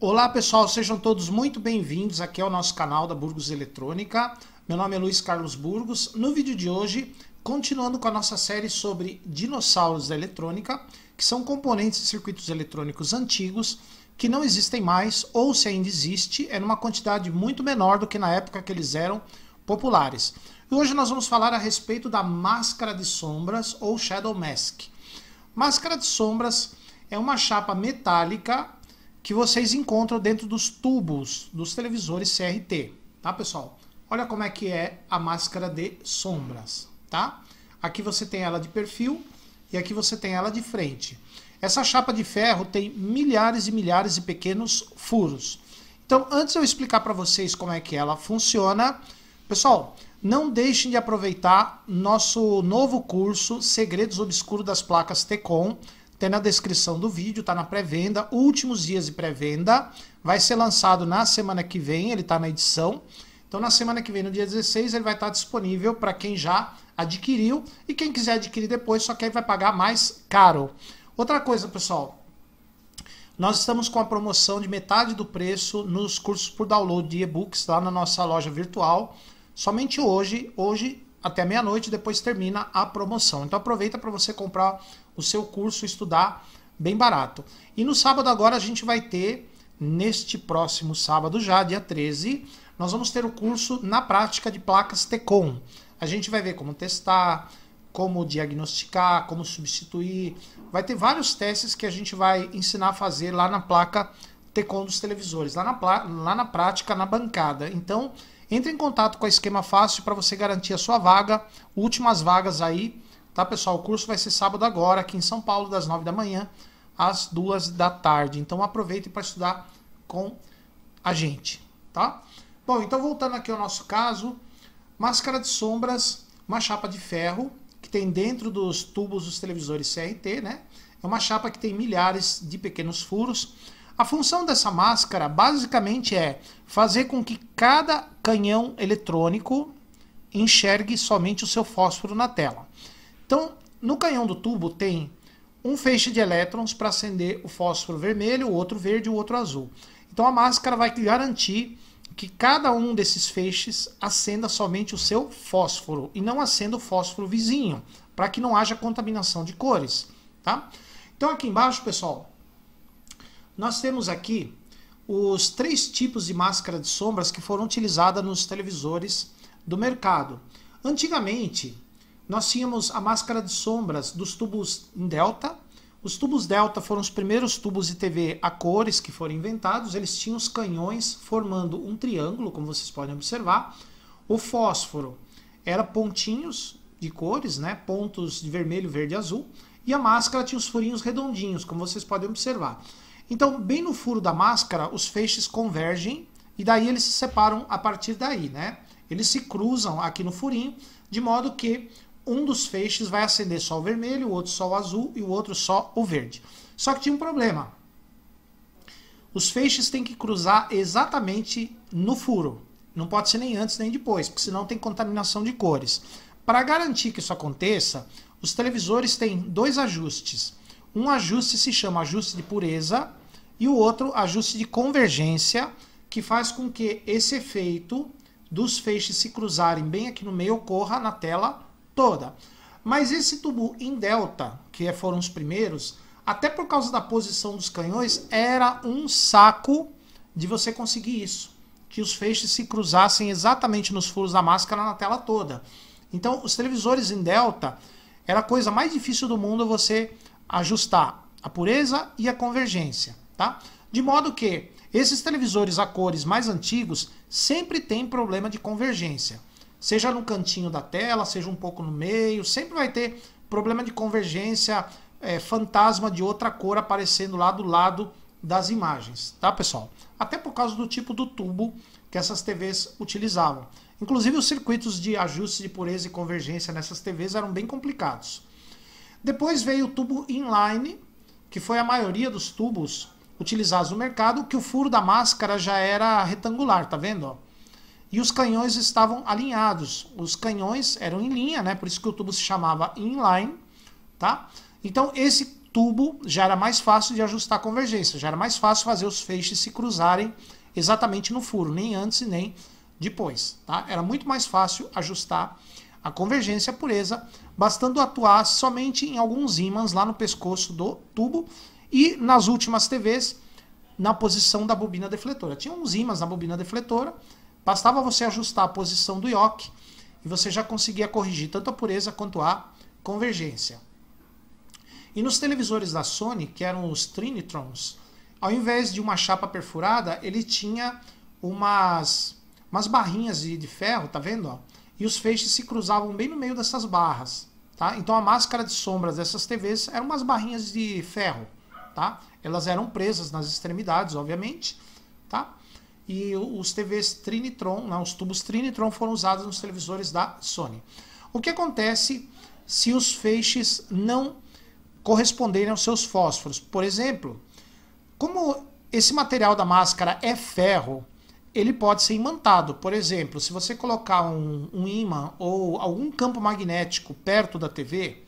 Olá pessoal, sejam todos muito bem-vindos aqui ao nosso canal da Burgos Eletrônica. Meu nome é Luiz Carlos Burgos. No vídeo de hoje, continuando com a nossa série sobre dinossauros da eletrônica, que são componentes de circuitos eletrônicos antigos, que não existem mais, ou se ainda existe, é numa quantidade muito menor do que na época que eles eram populares. E hoje nós vamos falar a respeito da máscara de sombras ou Shadow Mask. Máscara de sombras é uma chapa metálica que vocês encontram dentro dos tubos dos televisores CRT, tá pessoal? Olha como é que é a máscara de sombras, tá? Aqui você tem ela de perfil e aqui você tem ela de frente. Essa chapa de ferro tem milhares e milhares de pequenos furos. Então, antes de eu explicar para vocês como é que ela funciona, pessoal, não deixem de aproveitar nosso novo curso Segredos Obscuros das Placas TCON. Tem na descrição do vídeo, tá na pré-venda, últimos dias de pré-venda, vai ser lançado na semana que vem, ele tá na edição. Então na semana que vem, no dia 16, ele vai estar disponível para quem já adquiriu e quem quiser adquirir depois, só que aí vai pagar mais caro. Outra coisa, pessoal, nós estamos com a promoção de metade do preço nos cursos por download de e-books lá na nossa loja virtual, somente hoje até meia-noite, depois termina a promoção. Então aproveita para você comprar o seu curso e estudar bem barato. E no sábado agora a gente vai ter, neste próximo sábado já, dia 13, nós vamos ter o curso na prática de placas TCON. A gente vai ver como testar, como diagnosticar, como substituir. Vai ter vários testes que a gente vai ensinar a fazer lá na placa TCON dos televisores, lá na prática, na bancada. Então, entre em contato com a Esquema Fácil para você garantir a sua vaga. Últimas vagas aí, tá pessoal? O curso vai ser sábado agora, aqui em São Paulo, das 9 da manhã às 2 da tarde. Então aproveite para estudar com a gente, tá? Bom, então voltando aqui ao nosso caso, máscara de sombras, uma chapa de ferro que tem dentro dos tubos dos televisores CRT, né? É uma chapa que tem milhares de pequenos furos. A função dessa máscara basicamente é fazer com que cada canhão eletrônico enxergue somente o seu fósforo na tela. Então, no canhão do tubo tem um feixe de elétrons para acender o fósforo vermelho, o outro verde e o outro azul. Então a máscara vai garantir que cada um desses feixes acenda somente o seu fósforo e não acenda o fósforo vizinho, para que não haja contaminação de cores, tá? Então aqui embaixo, pessoal, nós temos aqui os 3 tipos de máscara de sombras que foram utilizadas nos televisores do mercado. Antigamente, nós tínhamos a máscara de sombras dos tubos em delta. Os tubos delta foram os primeiros tubos de TV a cores que foram inventados. Eles tinham os canhões formando um triângulo, como vocês podem observar. O fósforo era pontinhos de cores, né? Pontos de vermelho, verde e azul. E a máscara tinha os furinhos redondinhos, como vocês podem observar. Então, bem no furo da máscara, os feixes convergem e daí eles se separam a partir daí, né? Eles se cruzam aqui no furinho, de modo que um dos feixes vai acender só o vermelho, o outro só o azul e o outro só o verde. Só que tinha um problema. Os feixes têm que cruzar exatamente no furo. Não pode ser nem antes nem depois, porque senão tem contaminação de cores. Para garantir que isso aconteça, os televisores têm 2 ajustes. Um ajuste se chama ajuste de pureza e o outro ajuste de convergência, que faz com que esse efeito dos feixes se cruzarem bem aqui no meio ocorra na tela toda. Mas esse tubo em delta, que foram os primeiros, até por causa da posição dos canhões, era um saco de você conseguir isso, que os feixes se cruzassem exatamente nos furos da máscara na tela toda. Então, os televisores em delta, era a coisa mais difícil do mundo você ajustar a pureza e a convergência, tá? De modo que esses televisores a cores mais antigos sempre tem problema de convergência. Seja no cantinho da tela, seja um pouco no meio, sempre vai ter problema de convergência, fantasma de outra cor aparecendo lá do lado das imagens, tá pessoal? Até por causa do tipo do tubo que essas TVs utilizavam. Inclusive os circuitos de ajuste de pureza e convergência nessas TVs eram bem complicados. Depois veio o tubo inline, que foi a maioria dos tubos utilizados no mercado, que o furo da máscara já era retangular, tá vendo? Ó? E os canhões estavam alinhados. Os canhões eram em linha, né? Por isso que o tubo se chamava inline, tá? Então esse tubo já era mais fácil de ajustar a convergência, já era mais fácil fazer os feixes se cruzarem exatamente no furo, nem antes e nem depois. Tá? Era muito mais fácil ajustar a convergência e a pureza, bastando atuar somente em alguns ímãs lá no pescoço do tubo e nas últimas TVs na posição da bobina defletora. Tinha uns ímãs na bobina defletora, bastava você ajustar a posição do yoke e você já conseguia corrigir tanto a pureza quanto a convergência. E nos televisores da Sony, que eram os Trinitrons, ao invés de uma chapa perfurada, ele tinha umas barrinhas de ferro, tá vendo? Ó? E os feixes se cruzavam bem no meio dessas barras. Tá? Então a máscara de sombras dessas TVs eram umas barrinhas de ferro. Tá? Elas eram presas nas extremidades, obviamente. Tá? E os TVs Trinitron, né, os tubos Trinitron foram usados nos televisores da Sony. O que acontece se os feixes não corresponderem aos seus fósforos? Por exemplo, como esse material da máscara é ferro, ele pode ser imantado. Por exemplo, se você colocar um ímã ou algum campo magnético perto da TV,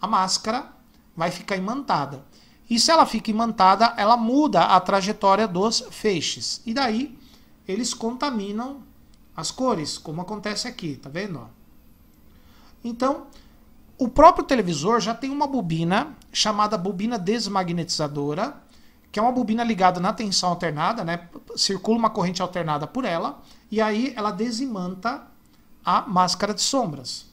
a máscara vai ficar imantada. E se ela fica imantada, ela muda a trajetória dos feixes. E daí eles contaminam as cores, como acontece aqui, tá vendo? Então, o próprio televisor já tem uma bobina chamada bobina desmagnetizadora, que é uma bobina ligada na tensão alternada, né? Circula uma corrente alternada por ela, e aí ela desimanta a máscara de sombras.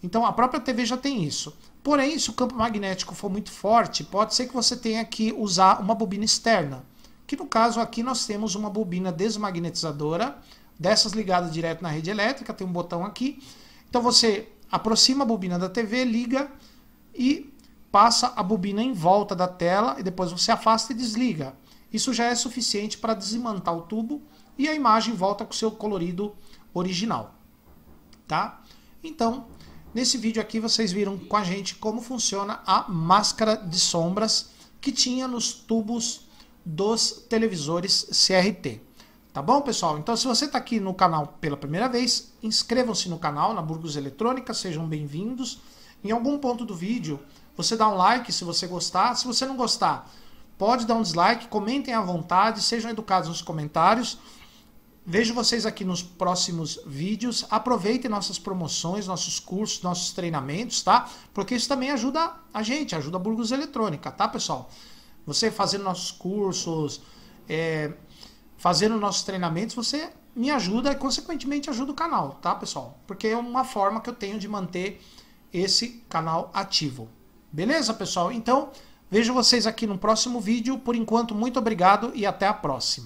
Então a própria TV já tem isso. Porém, se o campo magnético for muito forte, pode ser que você tenha que usar uma bobina externa, que no caso aqui nós temos uma bobina desmagnetizadora, dessas ligadas direto na rede elétrica, tem um botão aqui. Então você aproxima a bobina da TV, liga e passa a bobina em volta da tela e depois você afasta e desliga. Isso já é suficiente para desimantar o tubo e a imagem volta com o seu colorido original. Tá? Então, nesse vídeo aqui vocês viram com a gente como funciona a máscara de sombras que tinha nos tubos dos televisores CRT. Tá bom, pessoal? Então, se você está aqui no canal pela primeira vez, inscrevam-se no canal, na Burgos Eletrônica, sejam bem-vindos. Em algum ponto do vídeo, você dá um like se você gostar. Se você não gostar, pode dar um dislike, comentem à vontade, sejam educados nos comentários. Vejo vocês aqui nos próximos vídeos. Aproveitem nossas promoções, nossos cursos, nossos treinamentos, tá? Porque isso também ajuda a gente, ajuda a Burgos Eletrônica, tá, pessoal? Você fazendo nossos cursos, fazendo nossos treinamentos, você me ajuda e, consequentemente, ajuda o canal, tá, pessoal? Porque é uma forma que eu tenho de manter esse canal ativo. Beleza, pessoal? Então, vejo vocês aqui no próximo vídeo. Por enquanto, muito obrigado e até a próxima.